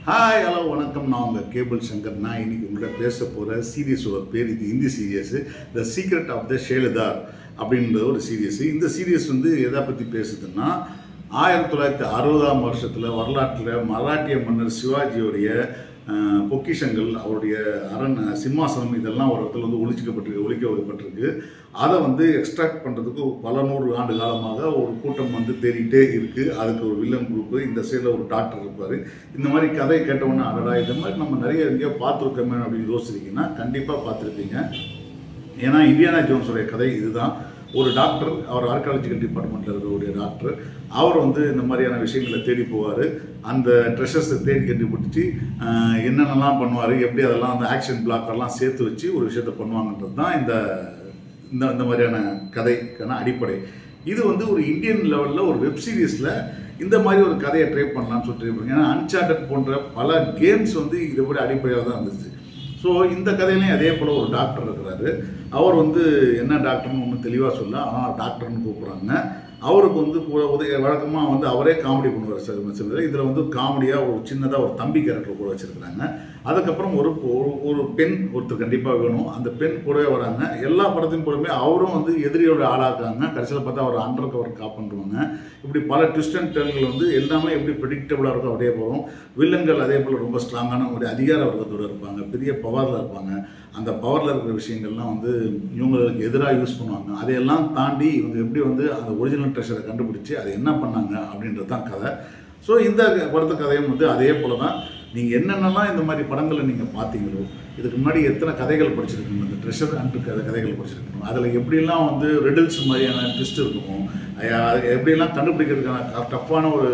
Hi hello வணக்கம். நான் உங்கள் கேபிள் சங்கர். நான் இன்னைக்கு உங்கள்கிட்ட பேச போகிற சீரியஸோட பேர் இது Hindi series the secret of the Shiledar அப்படின்ற ஒரு சீரியஸ். இந்த சீரியஸ் வந்து எதை பற்றி பேசுதுன்னா 1960ஆம் வருஷத்தில் வரலாற்றில் மராட்டிய மன்னர் சிவாஜியோடைய பொக்கிஷங்கள், அவருடைய சிம்மாசனம் இதெல்லாம் ஒரு இடத்துல வந்து ஒழிக்க வைக்கப்பட்டிருக்கு. அதை வந்து எக்ஸ்ட்ராக்ட் பண்ணுறதுக்கு பல நூறு ஆண்டு காலமாக ஒரு கூட்டம் வந்து தேடிட்டே இருக்குது. அதுக்கு ஒரு வில்லன் குரூப்பு, இந்த சைடில் ஒரு டாக்டர் இருப்பார். இந்த மாதிரி கதை கேட்டவுடனே அடடா இந்த மாதிரி நம்ம நிறைய எங்கேயோ பார்த்துருக்கோமே அப்படின்னு யோசிச்சிருக்கீங்கன்னா கண்டிப்பாக பார்த்துருப்பீங்க. ஏன்னா இந்தியானா ஜோன்ஸோடைய கதை இதுதான். ஒரு டாக்டர், அவர் ஆர்காலஜிக்கல் டிபார்ட்மெண்ட்டில் இருக்கக்கூடிய டாக்டர், அவர் வந்து இந்த மாதிரியான விஷயங்களை தேடி போவார். அந்த ட்ரெஷர்ஸை தேடி கண்டுபிடிச்சி என்னென்னலாம் பண்ணுவார், எப்படி அதெல்லாம் அந்த ஆக்ஷன் பிளாக்கர்லாம் சேர்த்து வச்சு ஒரு விஷயத்த பண்ணுவாங்கன்றது தான் இந்த மாதிரியான கதைக்கான அடிப்படை. இது வந்து ஒரு இந்தியன் லெவலில் ஒரு வெப் சீரிஸில் இந்த மாதிரி ஒரு கதையை ட்ரை பண்ணலான்னு சொல்லிட்டு இருப்பாங்க. ஏன்னா அன்சார்ட்டட் போன்ற பல கேம்ஸ் வந்து இதை விட அடிப்படையாக தான் இருந்துச்சு. ஸோ இந்த கதையிலையும் அதே போல் ஒரு டாக்டர் இருக்கிறாரு. அவர் வந்து என்ன டாக்டர்னு ஒன்றும் தெளிவாக சொல்ல, ஆனால் டாக்டர்னு கூப்பிட்றாங்க. அவருக்கு வந்து வழக்கமாக வந்து அவரே காமெடி பண்ணுவார் சில இதில் வந்து காமெடியாக ஒரு சின்னதாக ஒரு தம்பி கேரக்டர் கூட வச்சுருக்குறாங்க. அதுக்கப்புறம் ஒரு பெண் ஒருத்தர் கண்டிப்பாக வேணும். அந்த பெண் கூடவே வராங்க. எல்லா படத்தையும் போலுமே அவரும் வந்து எதிரியோட ஆளாக்குறாங்க. கடைசியில் பார்த்தா அவர் அண்டர் கவர் காப் பண்ணுறாங்க. இப்படி பல ட்விஸ்ட் அண்ட் டர்ன்கள் வந்து எல்லாமே எப்படி ப்ரெடிக்டபுளாக இருக்கும் அப்படியே போகும். வில்லன்கள் அதே போல் ரொம்ப ஸ்ட்ராங்கான ஒரு அதிகார வர்க்கத்தோடு இருப்பாங்க, பெரிய பவரில் இருப்பாங்க. அந்த பவரில் இருக்கிற விஷயங்கள்லாம் வந்து இவங்களுக்கு எதிராக யூஸ் பண்ணுவாங்க. அதையெல்லாம் தாண்டி இவங்க எப்படி வந்து அந்த ஒரிஜினல் ட்ரெஷரை கண்டுபிடிச்சி அதை என்ன பண்ணாங்க அப்படின்றது தான் கதை. ஸோ இந்த படத்து கதையும் வந்து அதே போல் தான். நீங்கள் என்னென்னலாம் இந்த மாதிரி படங்களை நீங்கள் பார்த்தீங்களோ, இதுக்கு முன்னாடி எத்தனை கதைகள் படிச்சிருக்கணும், இந்த ட்ரெஷர் அண்ட் கதைகள் படிச்சிருக்கணும், அதில் எப்படிலாம் வந்து ரெடில்ஸ் மாதிரியான ட்விஸ்ட் இருக்கும், எப்படியெல்லாம் கண்டுபிடிக்கிறதுக்கான டஃப்பான ஒரு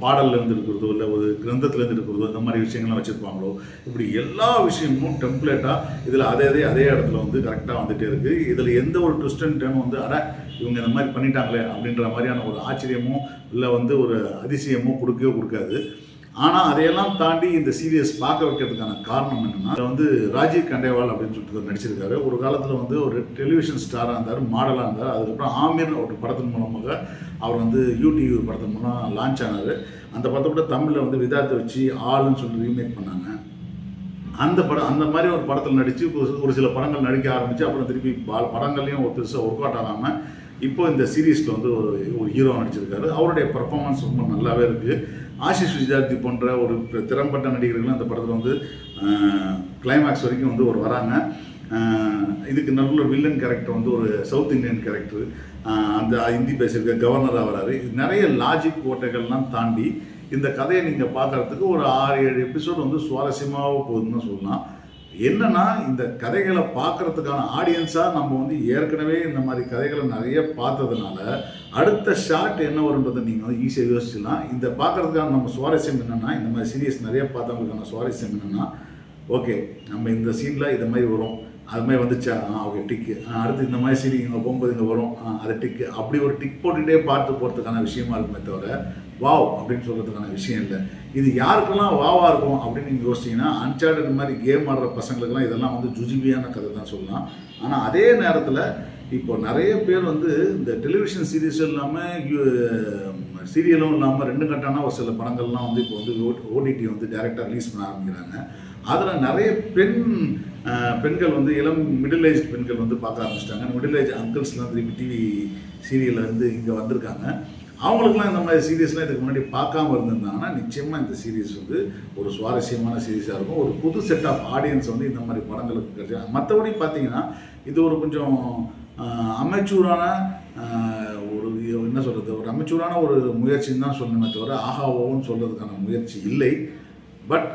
பாடல்லேருந்து இருக்கிறதோ இல்லை ஒரு கிரந்தத்துலேருந்து இருக்கிறதோ இந்த மாதிரி விஷயங்கள்லாம் வச்சுருப்பாங்களோ, இப்படி எல்லா விஷயமும் டெம்ப்ளேட்டாக இதில் அதே இடத்துல வந்து கரெக்டாக வந்துகிட்டே இருக்குது. இதில் எந்த ஒரு ட்விஸ்ட் அண்ட் டர்னும் வந்து இவங்க இந்த மாதிரி பண்ணிட்டாங்களே அப்படின்ற மாதிரியான ஒரு ஆச்சரியமோ இல்லை வந்து ஒரு அதிசயமோ கொடுக்காது. ஆனால் அதையெல்லாம் தாண்டி இந்த சீரியஸ் பார்க்க வைக்கிறதுக்கான காரணம் என்னென்னா, அதில் வந்து ராஜீவ் கண்டேவால் அப்படின்னு சொல்லிட்டு நடிச்சிருக்காரு. ஒரு காலத்தில் வந்து ஒரு டெலிவிஷன் ஸ்டாராக இருந்தார், மாடலாக இருந்தார். அதுக்கப்புறம் ஆமீர் ஒரு படத்தின் மூலமாக அவர் வந்து யூடிவி படத்தின் மூலம் லான்ச் ஆனார். அந்த படத்தை கூட தமிழில் வந்து விதார்த்தை வச்சு ஆளுன்னு சொல்லி ரீமேக் பண்ணாங்க. அந்த மாதிரி ஒரு படத்தில் நடித்து ஒரு சில படங்கள் நடிக்க ஆரம்பித்து அப்புறம் திருப்பி படங்கள்லையும் ஒரு பெருசாக ஒர்க் அவுட் ஆகாமல் இப்போ இந்த சீரீஸில் வந்து ஒரு ஹீரோ நடிச்சிருக்காரு. அவருடைய பர்ஃபார்மன்ஸ் ரொம்ப நல்லாவே இருக்குது. ஆஷிஷ் வித்யார்த்தி போன்ற ஒரு திறம்பட்ட நடிகர்களும் அந்த படத்தில் வந்து கிளைமேக்ஸ் வரைக்கும் வந்து வராங்க. இதுக்கு நல்ல வில்லன் கேரக்டர் வந்து ஒரு சவுத் இந்தியன் கேரக்டர், அந்த ஹிந்தி பேசியிருக்க கவர்னராக வராரு. நிறைய லாஜிக் கோட்டைகள்லாம் தாண்டி இந்த கதையை நீங்கள் பார்க்குறதுக்கு ஒரு 6-7 எபிசோடு வந்து சுவாரஸ்யமாக போகுதுன்னு சொல்லலாம். என்னன்னா, இந்த கதைகளை பார்க்கறதுக்கான ஆடியன்ஸாக நம்ம வந்து ஏற்கனவே இந்த மாதிரி கதைகளை நிறைய பார்த்ததுனால அடுத்த ஷார்ட் என்ன வருன்றதை நீங்கள் வந்து ஈஸியாக யோசிச்சுலாம். இந்த பார்க்கறதுக்கான நம்ம சுவாரஸ்யம் என்னென்னா, இந்த மாதிரி சீரியஸ் நிறைய பார்த்தவங்களுக்கான சுவாரஸ்யம் என்னென்னா, ஓகே நம்ம இந்த சீனில் இது மாதிரி வரும், அது மாதிரி வந்துச்சா ஓகே டிக்கு, அடுத்து இந்த மாதிரி சீன் இங்கே போகும்போது இங்கே வரும், அது டிக்கு, அப்படி ஒரு டிக் போட்டுகிட்டே பார்த்து போகிறதுக்கான விஷயமா இருக்குமே தவிர வாவ் அப்படின்னு சொல்கிறதுக்கான விஷயம் இல்லை. இது யாருக்கெல்லாம் வாவாக இருக்கும் அப்படின்னு நீங்கள் யோசிச்சிங்கன்னா, அன்சார்ட்டட் மாதிரி கேம் ஆடுற பசங்களுக்கெல்லாம் இதெல்லாம் வந்து ஜுஜிபியான கதை தான் சொல்லலாம். ஆனால் அதே நேரத்தில் இப்போ நிறைய பேர் வந்து இந்த டெலிவிஷன் சீரீஸும் இல்லாமல் சீரியலும் இல்லாமல் 2 கட்டான ஒரு சில படங்கள்லாம் வந்து இப்போ வந்து ஓடிடி வந்து டைரெக்டாக ரிலீஸ் பண்ண ஆரம்பிக்கிறாங்க. அதில் நிறைய பெண்கள் வந்து இளம் மிடில் ஏஜ் பெண்கள் வந்து பார்க்க ஆரம்பிச்சிட்டாங்க. மிடில் ஏஜ் அங்கிள்ஸ்லாம் திருப்பி டிவி சீரியலில் வந்து இங்கே வந்திருக்காங்க. அவங்களுக்குலாம் இந்த மாதிரி சீரியஸ்லாம் இதுக்கு முன்னாடி பார்க்காம இருந்திருந்தாங்கன்னா நிச்சயமாக இந்த சீரீஸ் வந்து ஒரு சுவாரஸ்யமான சீரீஸாக இருக்கும். ஒரு புது செட் ஆஃப் ஆடியன்ஸ் வந்து இந்த மாதிரி படங்களுக்கு கிடைச்சாங்க. மற்றபடி பார்த்தீங்கன்னா இது ஒரு கொஞ்சம் அமைச்சூரான ஒரு என்ன சொல்கிறது, ஒரு அமைச்சூரான ஒரு முயற்சின்னு தான் சொல்லணுமே தவிர ஆஹாவோன்னு சொல்கிறதுக்கான முயற்சி இல்லை. பட்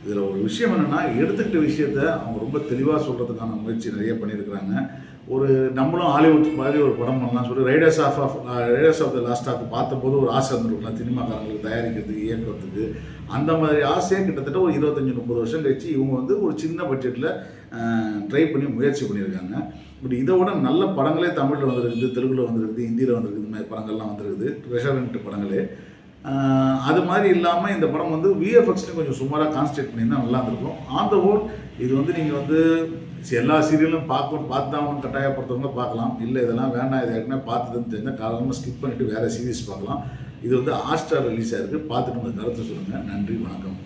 இதில் ஒரு விஷயம் என்னென்னா, எடுத்துக்கிட்ட விஷயத்த அவங்க ரொம்ப தெளிவாக சொல்கிறதுக்கான முயற்சி நிறைய பண்ணியிருக்கிறாங்க. நம்மளும் ஹாலிவுட் மாதிரி ஒரு படம் பண்ணலாம் சொல்லி ரைடர்ஸ் ஆஃப் த லாஸ்ட் ஆஃப் பார்த்தபோது ஒரு ஆசை இருந்திருக்கலாம் சினிமாக்காரங்களுக்கு தயாரிக்கிறதுக்கு, இயக்கிறதுக்கு. அந்த மாதிரி ஆசையை கிட்டத்தட்ட ஒரு 25-30 வருஷம் கழிச்சு இவங்க வந்து ஒரு சின்ன பட்ஜெட்டில் ட்ரை பண்ணி முயற்சி பண்ணியிருக்காங்க. பட் இதை விட நல்ல படங்களே தமிழில் வந்துருக்குது, தெலுங்கில் வந்துருக்குது, ஹிந்தியில் வந்துருக்குது, இந்த மாதிரி படங்கள்லாம் வந்துருக்குது, ரெஷரண்ட் படங்களே. அது மாதிரி இல்லாமல் இந்த படம் வந்து விஎஃப்எக்ஸ்லையும் கொஞ்சம் சுமாராக கான்சன்ட்ரேட் பண்ணியிருந்தால் நல்லா இருந்திருக்கும். ஆன் த ஹோல் இது வந்து நீங்கள் வந்து எல்லா சீரியலும் பார்த்தாங்கன்னு கட்டாயப்படுத்தவங்க பார்க்கலாம். இல்லை இதெல்லாம் வேண்டாம், இது ஏற்கனவே பார்த்ததுன்னு தெரிஞ்சால் காலமாக ஸ்கிப் பண்ணிவிட்டு வேறு சீரீஸ் பார்க்கலாம். இது வந்து ஹாட்ஸ்டார் ரிலீஸ் ஆயிருக்கு. பார்த்துட்டு உங்கள் கருத்தை சொல்லுங்கள். நன்றி, வணக்கம்.